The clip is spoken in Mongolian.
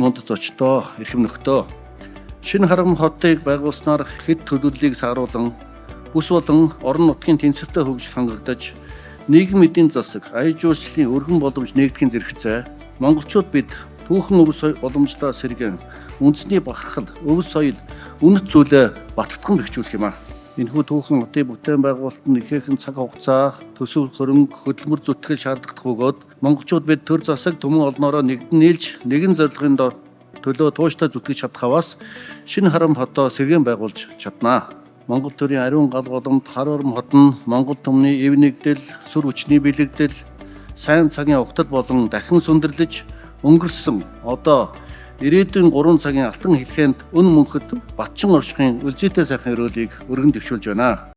мунд зочдоо, эрхэм нөхдөө. Шинэ Харам хотыг байгуулснаар хэд төлөвлөлийг сааруулан бүс болон орон нутгийн тэнцвэртэй хөгжил хангагдаж нийгэм эдийн засаг, аян жуулчлалын өргөн боломж нэгдэхин зэрэгцээ. Монголчууд бид түүхэн өвс боломжлоо сэргэн үндэсний бахархал, өвс соёл, үнэт зүйлээ баттган бэхжүүлэх юм аа. Энэхүү түүхэн хотын бүтээн байгуулалтанд ихээхэн цаг хугацаа, төсөв хөрөнгө, хөдөлмөр зүтгэл шаардлагатай бөгөөд монголчууд бид төр засаг түмэн олноороо нэгдэн нийлж нэгэн зорилгын төлөө тууштай зүтгэж чадах аваас шинэ Харам хотоо сэргээн байгуулж чаднаа. Монгол төрийн ариун гал голомт хар орон хот нь Монгол түмний эв нэгдэл, сүр хүчний бэлэгдэл, сайн цагийн угтал болон дахин сүндэрлэж өнгөрсөн одоо ирээдүйн 3 цагийн алтан хэлхээнд өн мөнхөд Батчин оршихын өлзийтэй сайхан өрөөлийг өргөн дэвшүүлж байна.